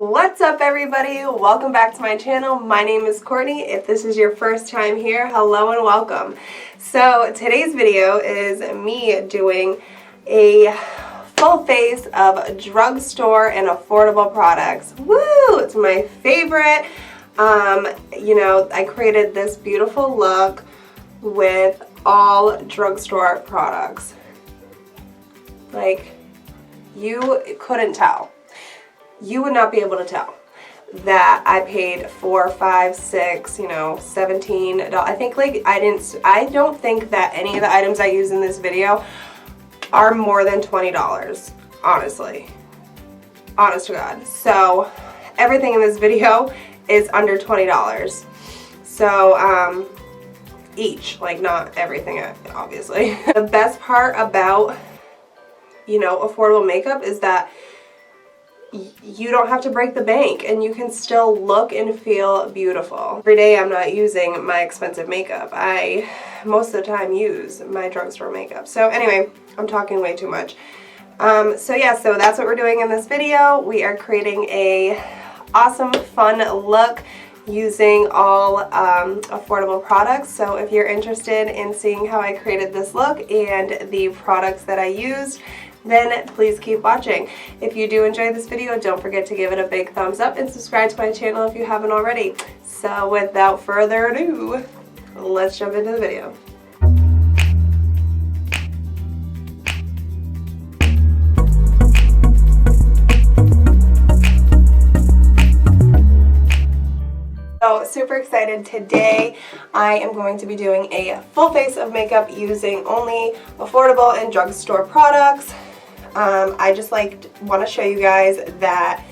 What's up everybody? Welcome back to my channel. My name is Courtney. If this is your first time here, hello and welcome. So today's video is me doing a full face of drugstore and affordable products. Woo! It's my favorite. I created this beautiful look with all drugstore products. Like, you couldn't tell. You would not be able to tell that I paid $4, $5, $6, $17. I think I don't think that any of the items I use in this video are more than $20, honestly. Honest to God. So everything in this video is under $20. So each, like not everything obviously. The best part about affordable makeup is that you don't have to break the bank and you can still look and feel beautiful. Every day I'm not using my expensive makeup. I most of the time use my drugstore makeup. So anyway, I'm talking way too much. So that's what we're doing in this video. We are creating a awesome fun look using all affordable products. So if you're interested in seeing how I created this look and the products that I used, then please keep watching. If you do enjoy this video, don't forget to give it a big thumbs up and subscribe to my channel if you haven't already. So without further ado, let's jump into the video. So super excited. Today I am going to be doing a full face of makeup using only affordable and drugstore products. I just want to show you guys that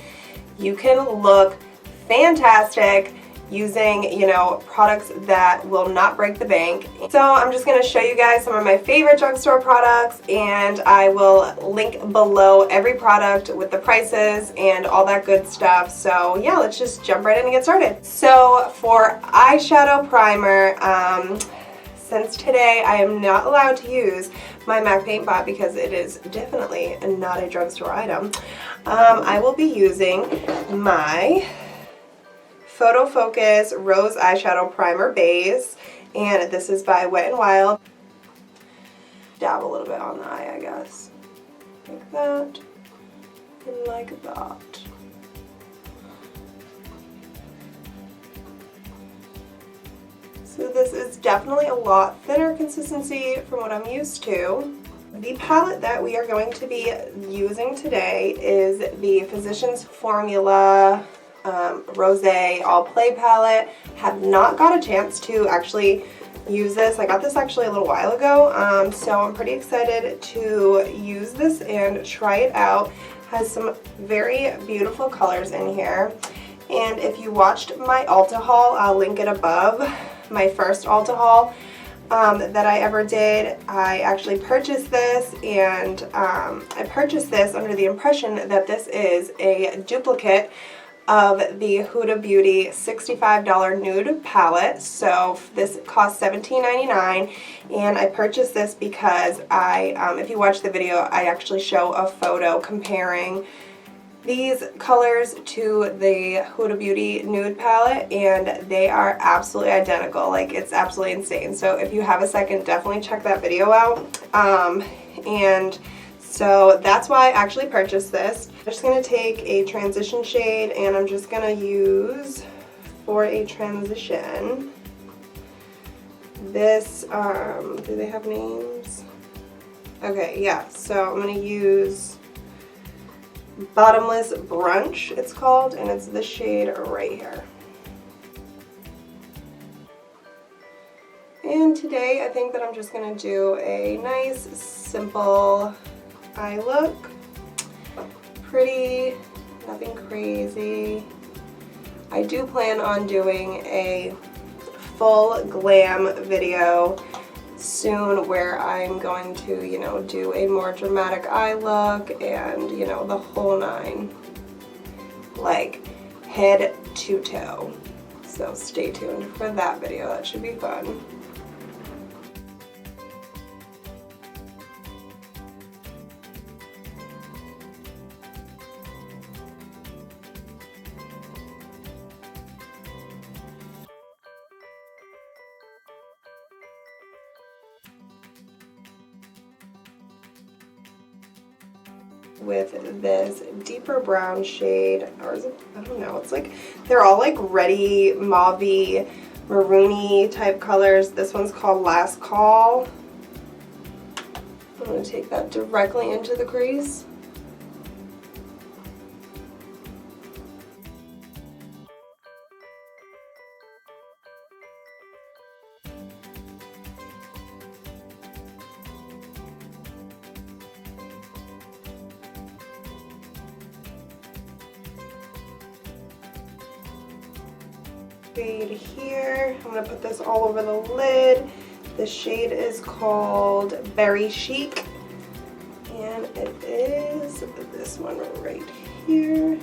you can look fantastic using, products that will not break the bank. So I'm just going to show you guys some of my favorite drugstore products, and I will link below every product with the prices and all that good stuff. So yeah, let's just jump right in and get started. So for eyeshadow primer, since today I am not allowed to use my MAC Paint Pot because it is definitely not a drugstore item, I will be using my Photo Focus Rose Eyeshadow Primer Base, and this is by Wet n Wild. Dab a little bit on the eye, I guess. Like that, and like that. So this is definitely a lot thinner consistency from what I'm used to. The palette that we are going to be using today is the Physicians Formula Rosé All Play palette. Have not got a chance to actually use this. I got this actually a little while ago, so I'm pretty excited to use this and try it out. Has some very beautiful colors in here, and if you watched my Ulta haul, I'll link it above. My first Ulta haul that I ever did, I actually purchased this, and I purchased this under the impression that this is a duplicate of the Huda Beauty $65 nude palette. So this cost $17.99, and I purchased this because if you watch the video, I actually show a photo comparing these colors to the Huda Beauty nude palette, and they are absolutely identical. Like, it's absolutely insane. So if you have a second, definitely check that video out. And so that's why I actually purchased this. I'm just going to take a transition shade, and I'm just going to use, for a transition, this, do they have names? Okay, yeah, so I'm going to use Bottomless Brunch, it's called, and it's this shade right here. And today I think that I'm just going to do a nice, simple eye look. Pretty, nothing crazy. I do plan on doing a full glam video soon where I'm going to, do a more dramatic eye look and, the whole nine. Like, head to toe. So stay tuned for that video. That should be fun. with this deeper brown shade, or is it, I don't know, it's like, they're all like reddy, mauve-y, maroony type colors. This one's called Last Call. I'm going to take that directly into the crease. Shade here. I'm going to put this all over the lid. The shade is called Berry Chic, and it is this one right here.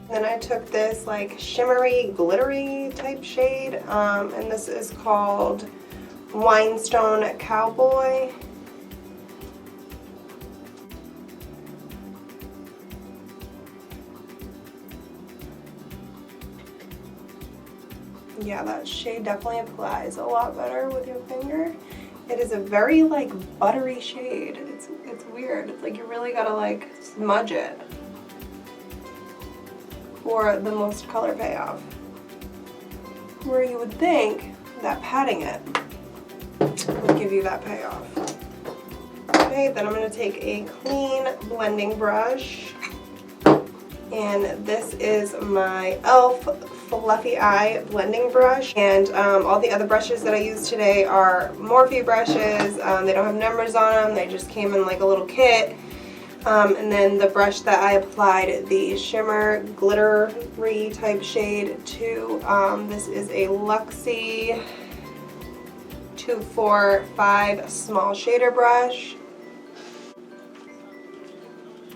Then I took this like shimmery, glittery type shade, and this is called Winestone Cowboy. Yeah, that shade definitely applies a lot better with your finger. It is a very like buttery shade. It's weird. It's like you really gotta like smudge it for the most color payoff. Where you would think that patting it would give you that payoff. Okay, then I'm going to take a clean blending brush, and this is my e.l.f. Fluffy Eye blending brush, and all the other brushes that I use today are Morphe brushes. They don't have numbers on them, they just came in like a little kit. And then the brush that I applied the shimmer glittery type shade to, this is a Luxie 245 small shader brush.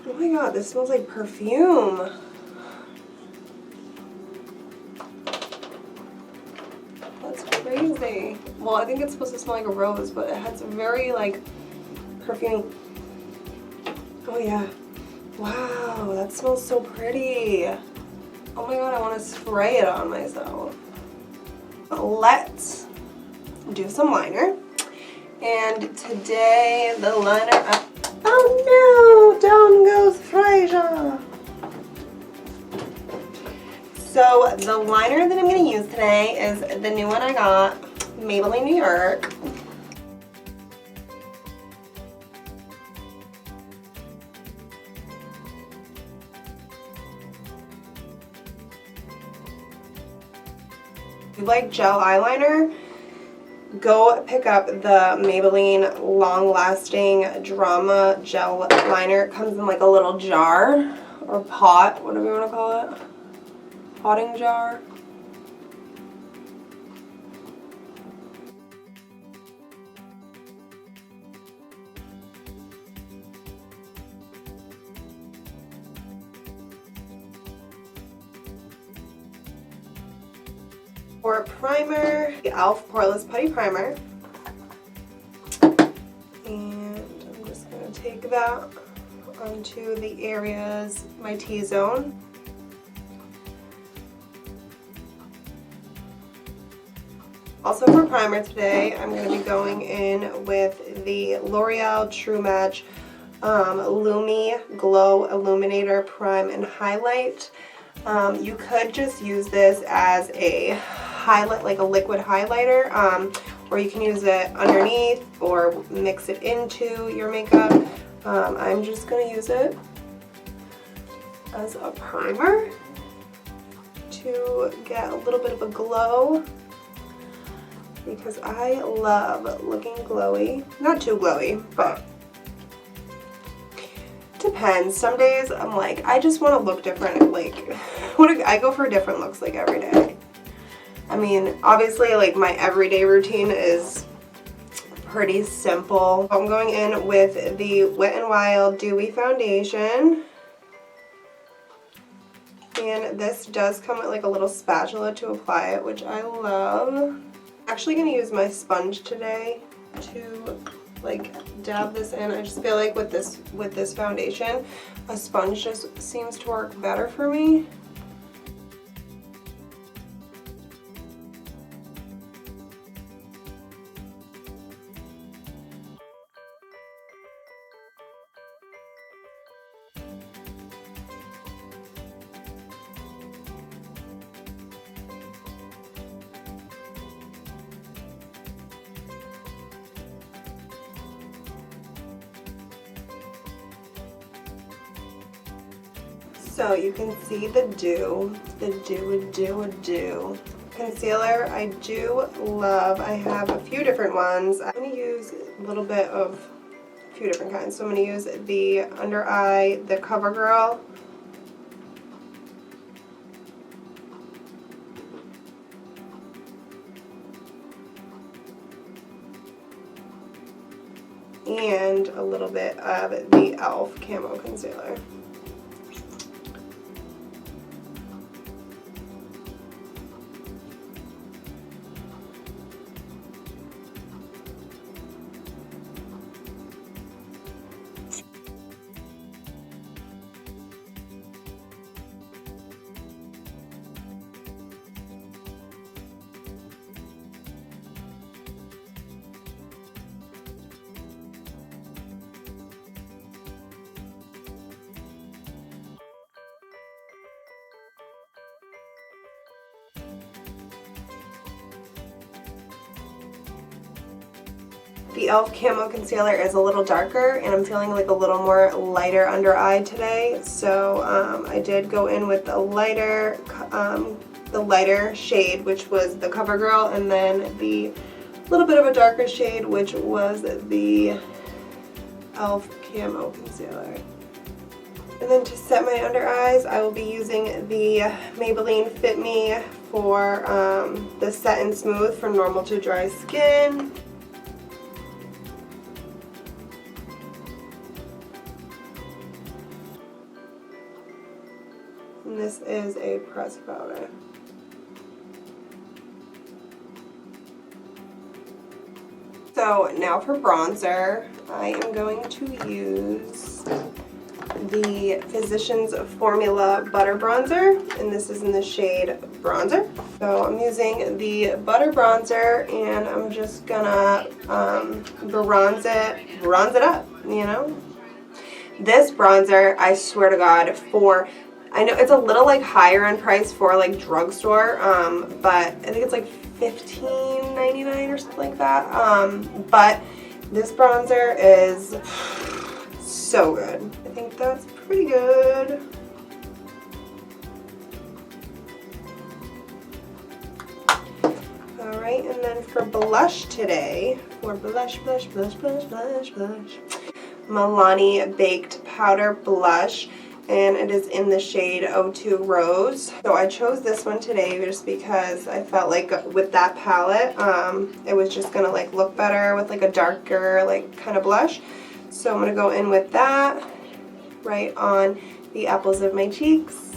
Oh my god, this smells like perfume. That's crazy. Well, I think it's supposed to smell like a rose, but it has a very like perfume. Oh yeah. Wow, that smells so pretty. Oh my god, I want to spray it on myself. Let's do some liner. And today the liner, oh no, down goes Frasier. So the liner that I'm going to use today is the new one I got, Maybelline New York. If you like gel eyeliner, go pick up the Maybelline Long Lasting Drama Gel Liner. It comes in like a little jar or pot, whatever you want to call it. Potting jar. For a primer, the e.l.f. Poreless Putty Primer. And I'm just going to take that onto the areas, my T-zone. Also for primer today, I'm going to be going in with the L'Oreal True Match Lumi Glow Illuminator Prime and Highlight. You could just use this as a highlight, like a liquid highlighter, or you can use it underneath or mix it into your makeup. I'm just going to use it as a primer to get a little bit of a glow, because I love looking glowy. Not too glowy, but depends. Some days I'm like, I just want to look different. Like, I go for different looks like every day. I mean, obviously, like my everyday routine is pretty simple. I'm going in with the Wet n Wild Dewy Foundation. And this does come with like a little spatula to apply it, which I love. I'm actually going to use my sponge today to like dab this in. I just feel like with this foundation, a sponge just seems to work better for me. So you can see the dew concealer. I do love, I have a few different ones. I'm going to use a little bit of a few different kinds. So I'm going to use the under eye, the CoverGirl. And a little bit of the e.l.f. Camo Concealer. The e.l.f. Camo Concealer is a little darker, and I'm feeling like a little more lighter under eye today, so I did go in with the lighter shade, which was the CoverGirl, and then the little bit of a darker shade, which was the e.l.f. Camo Concealer. And then to set my under eyes, I will be using the Maybelline Fit Me for the Set and Smooth for normal to dry skin. And this is a press powder. So now for bronzer, I am going to use the Physicians Formula Butter Bronzer, and this is in the shade Bronzer. So I'm using the Butter Bronzer, and I'm just gonna bronze it up, you know? This bronzer, I swear to God, I know it's a little like higher in price for like drugstore, but I think it's like $15.99 or something like that. But this bronzer is so good. I think that's pretty good. Alright, and then for blush today, for blush, Milani Baked Powder Blush, and it is in the shade 02 Rose. So I chose this one today just because I felt like with that palette, it was just gonna like look better with like a darker like kind of blush. So I'm gonna go in with that right on the apples of my cheeks.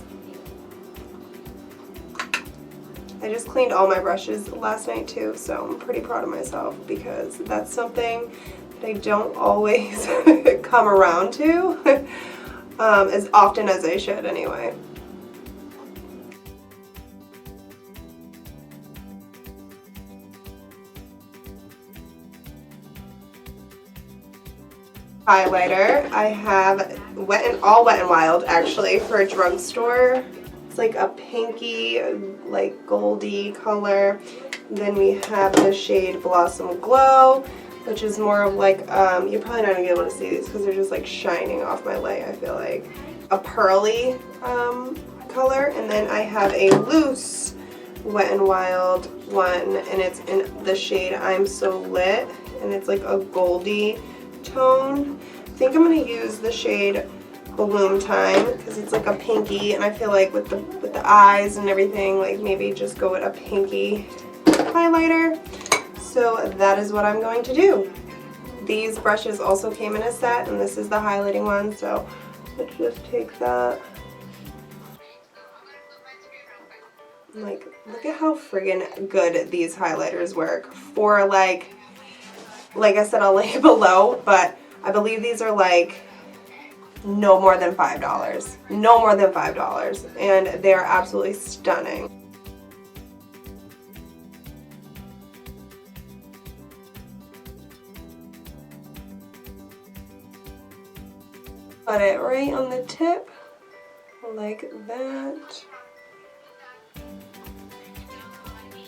I just cleaned all my brushes last night too, so I'm pretty proud of myself because that's something that I don't always come around to. As often as I should anyway. Highlighter, I have all Wet n Wild actually for a drugstore. It's like a pinky, like goldy color. Then we have the shade Blossom Glow, which is more of like, you're probably not going to be able to see these because they're just like shining off my light, I feel like. A pearly color, and then I have a loose Wet n Wild one, and it's in the shade I'm So Lit, and it's like a goldy tone. I think I'm going to use the shade Balloon Time because it's like a pinky, and I feel like with the eyes and everything, like maybe just go with a pinky highlighter. So that is what I'm going to do. These brushes also came in a set, and this is the highlighting one, so let's just take that Like, look at how friggin' good these highlighters work for like I said, I'll link below, but I believe these are like no more than $5. No more than $5. And they're absolutely stunning. Put it right on the tip, like that.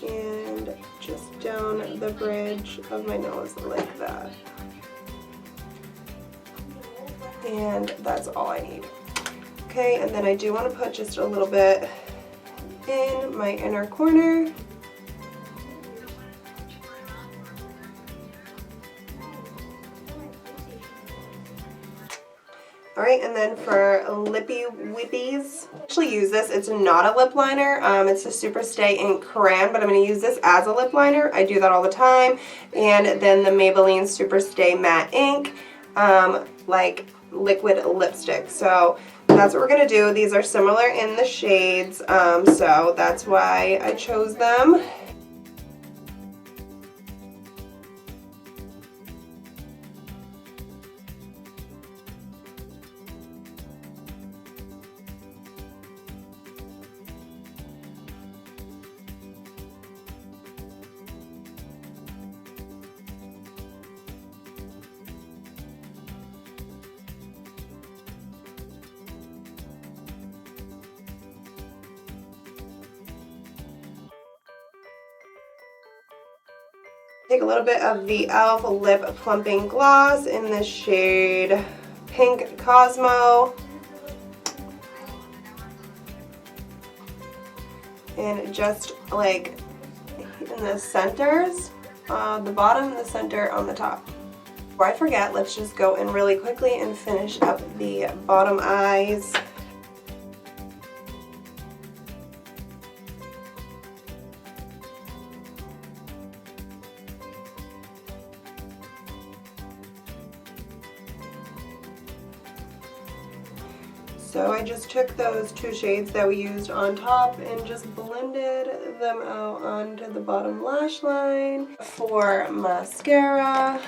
And just down the bridge of my nose like that. And that's all I need. Okay, and then I do want to put just a little bit in my inner corner. Alright, and then for lippy whippies, I actually use this. It's not a lip liner. It's a Super Stay Ink Crayon, but I'm going to use this as a lip liner. I do that all the time. And then the Maybelline Super Stay Matte Ink, like liquid lipstick. So that's what we're going to do. These are similar in the shades, so that's why I chose them. Take a little bit of the e.l.f. Lip Plumping Gloss in the shade Pink Cosmo. And just like in the centers, the bottom, the center, on the top. Before I forget, let's just go in really quickly and finish up the bottom eyes. So I just took those two shades that we used on top and just blended them out onto the bottom lash line. For mascara,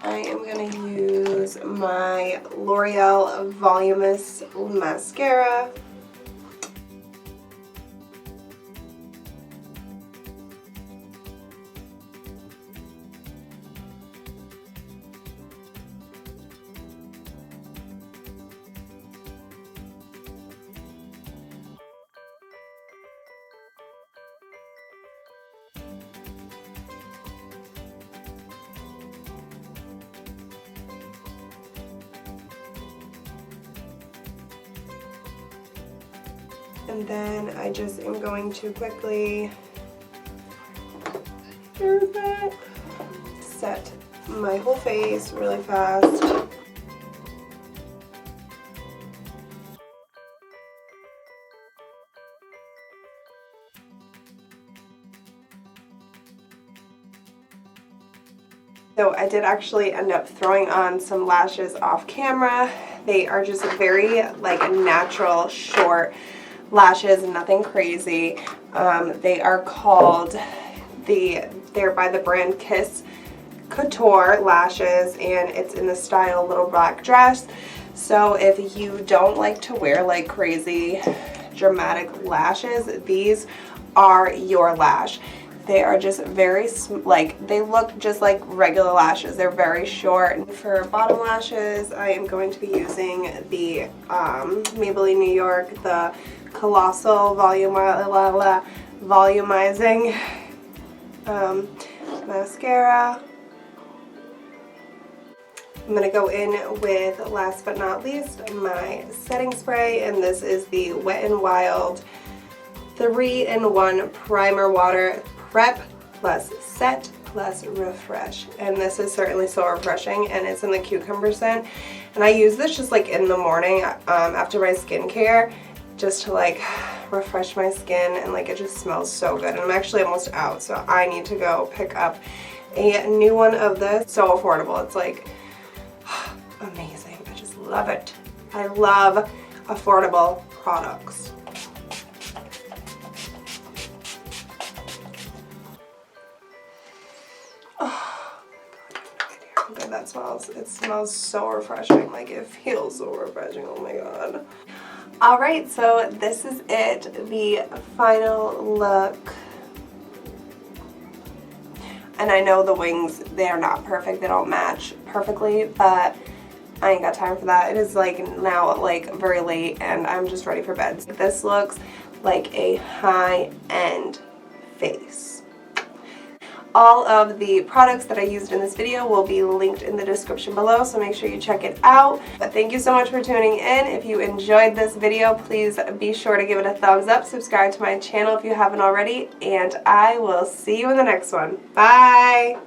I am going to use my L'Oreal Voluminous Mascara. And then I just am going to quickly set my whole face really fast. So I did actually end up throwing on some lashes off camera. They are just very like natural, short lashes, nothing crazy. They are called, they're by the brand Kiss Couture lashes, and it's in the style Little Black Dress. So if you don't like to wear like crazy dramatic lashes, these are your lash. They are just very, like, they look just like regular lashes. They're very short. For bottom lashes, I am going to be using the Maybelline New York, the Colossal Volumizing Mascara. I'm going to go in with, last but not least, my setting spray, and this is the Wet n Wild 3-in-1 Primer Water Prep plus Set plus Refresh. And this is certainly so refreshing, and it's in the cucumber scent. And I use this just like in the morning after my skincare, just to like refresh my skin, and like it just smells so good. And I'm actually almost out, so I need to go pick up a new one of this. So affordable. It's like amazing. I just love it. I love affordable products. good that smells. It smells so refreshing. Like, it feels so refreshing. Oh my god. Alright, so this is it. The final look. And I know the wings, they are not perfect. They don't match perfectly, but I ain't got time for that. It is like now like very late and I'm just ready for bed. This looks like a high-end face. All of the products that I used in this video will be linked in the description below, so make sure you check it out. But thank you so much for tuning in. If you enjoyed this video, please be sure to give it a thumbs up, subscribe to my channel if you haven't already, and I will see you in the next one. Bye!